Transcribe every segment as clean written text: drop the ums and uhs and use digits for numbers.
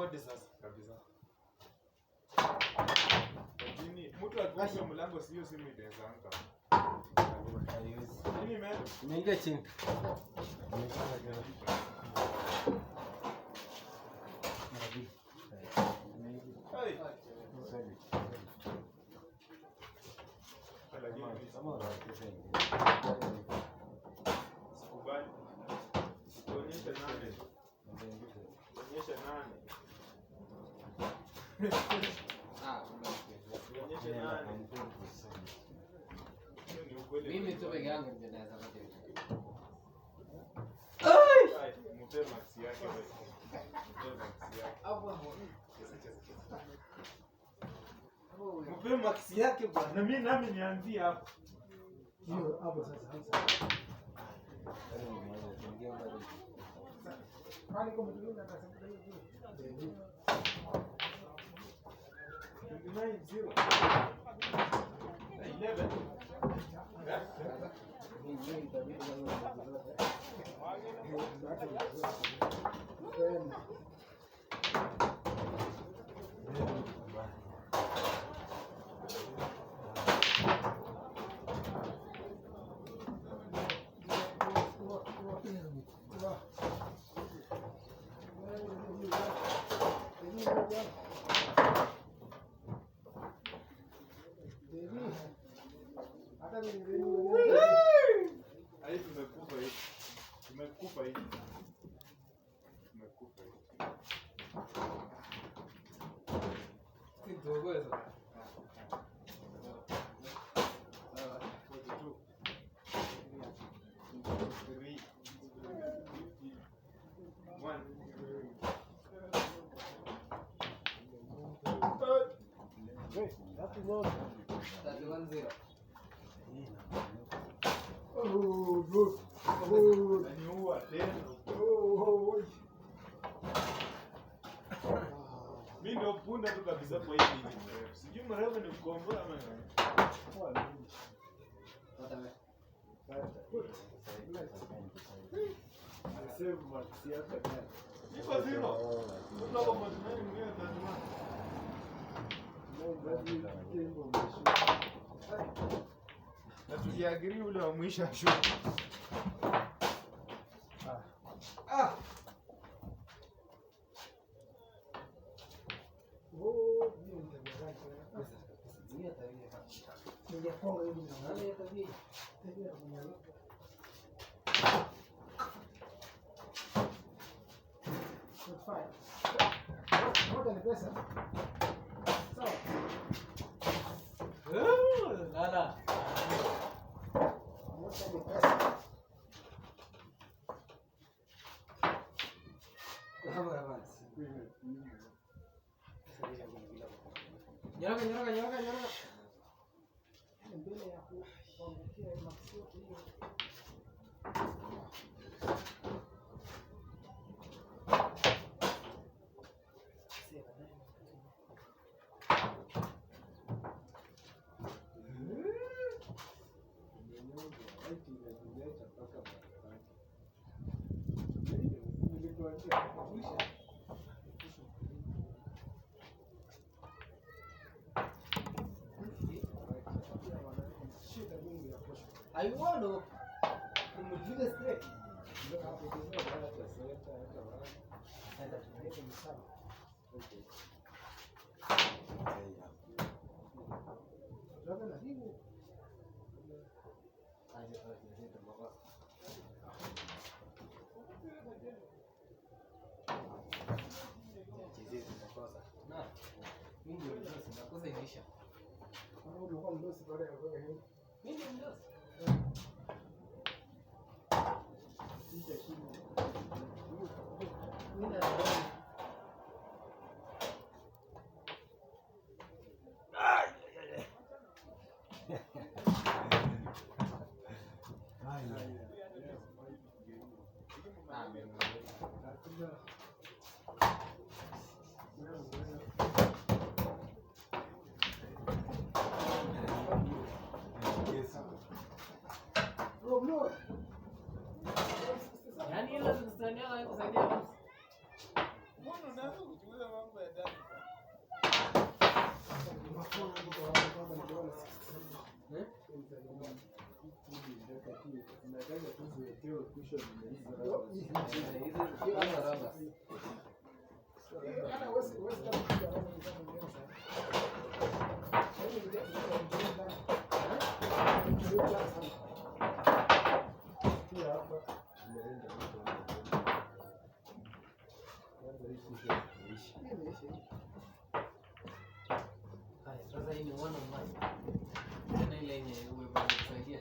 rekodi sasa kabisa. Lakini mtu akifunga mlango sio simu itaweza anga. Nini mimi? Nimeingia chini. Hey. Sikubali. Onyesha nane. Onyesha nane. Onyesha nane. Mimi tu peke yangu ndio naweza kupata. Ai, mpe max yake wewe. Mpe max yake. Mpe max yake bwana. Na mimi nami nianzie hapo. Hiyo hapo sasa. Kwani kama tunaenda na sasa hivi. 29-0. 11. Ai tumekufa hivi. Tumekufa hivi. Tumekufa hivi. Kidogo hizo. 42. 3. 1. That's good. 31-0. Oh, good. Oh, Naniua tena. oh. Mimi ndio punda tu kabisa kwa hii nini mrefu. Sijui mrefu ni mkomboa ama nini. Pata wewe. Save max yako tena. Niko zero. Ndio kwa matumaini mwingine tazama. Na tuliagiri ule wa mwisho ashu. Ah. Oh, hiyo ndio ndio. Zia tabia. Ningeponga hivi na Nani tabia? tabia ya kunyanyuka. That's fine. Ngoja ni pesa. Sawa. Lala. Ngoja ni pesa. Hapo hapo. Nyoroka. Mbele ya kuangukia maksudi hiyo. I want to move the straight. Yani hilo tukusaidia kusaidia. Mbona unaanza kuchunguza Sasa hii ni one on one. Tena ile yenye umebadilisha.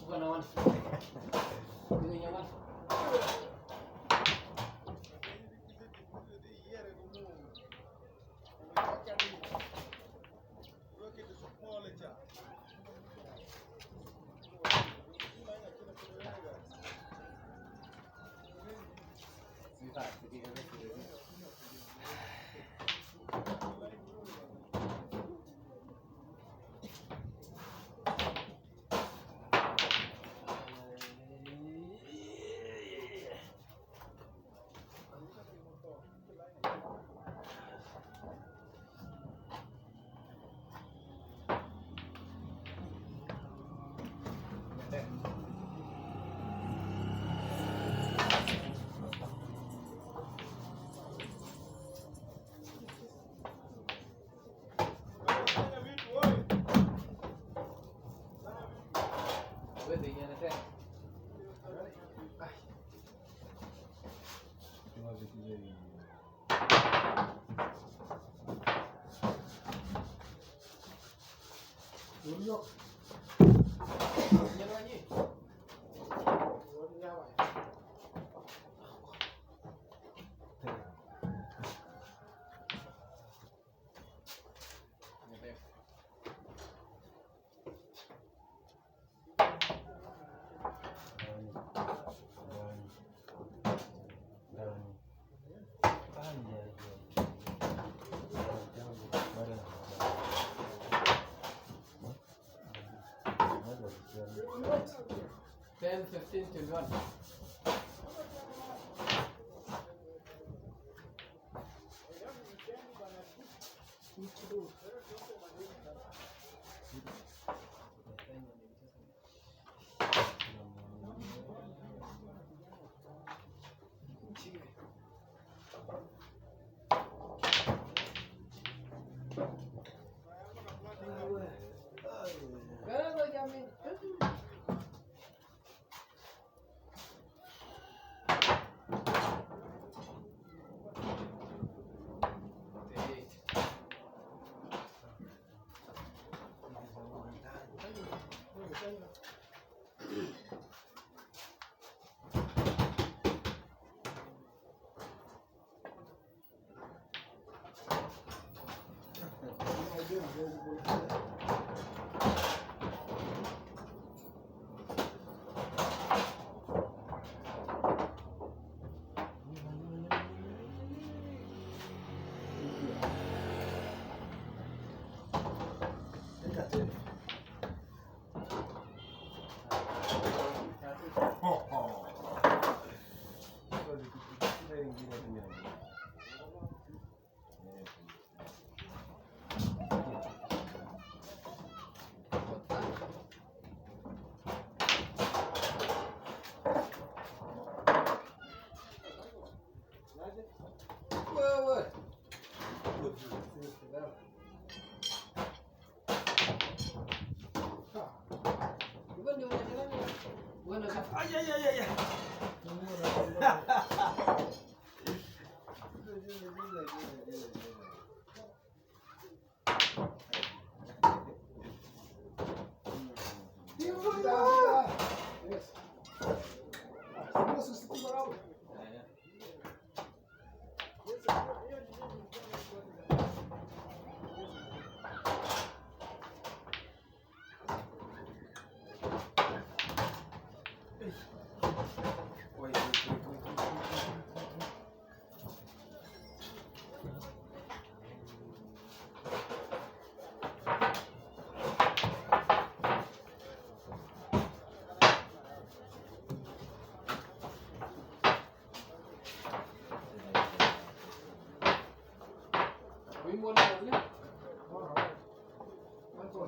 Bukan awan. Ini awan. Dulu. Jangan lagi. Ten, 15, 21.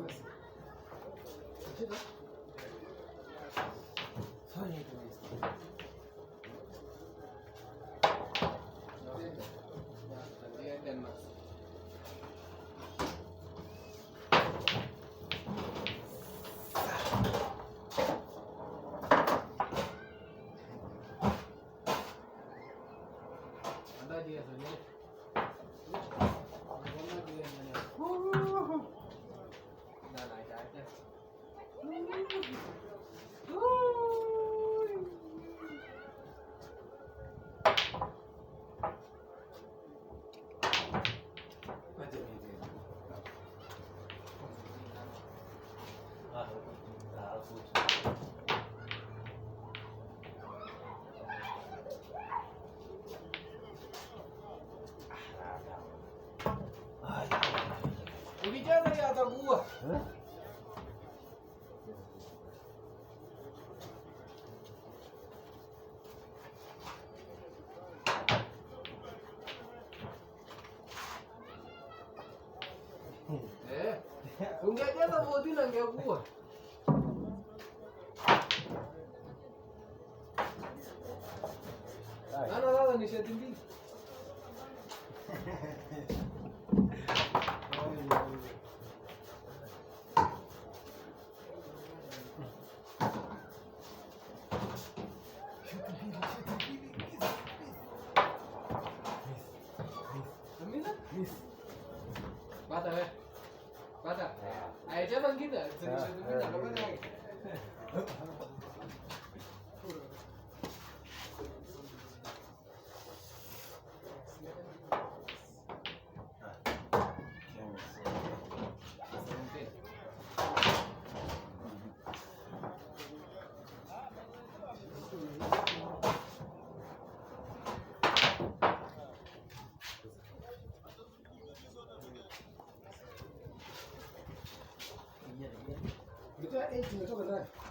basi. Shida. Fanya hivyo basi. Ndio Denmark. Andaje sasa ni? Ukicheza ya atakuwa. Ungecheza bodi na ngekuwa. Sasa ni shati mbili. Bata we. Bata. Ayo jangan kita. Sini kita kapan lagi? Kita 8 tumetoka ndani.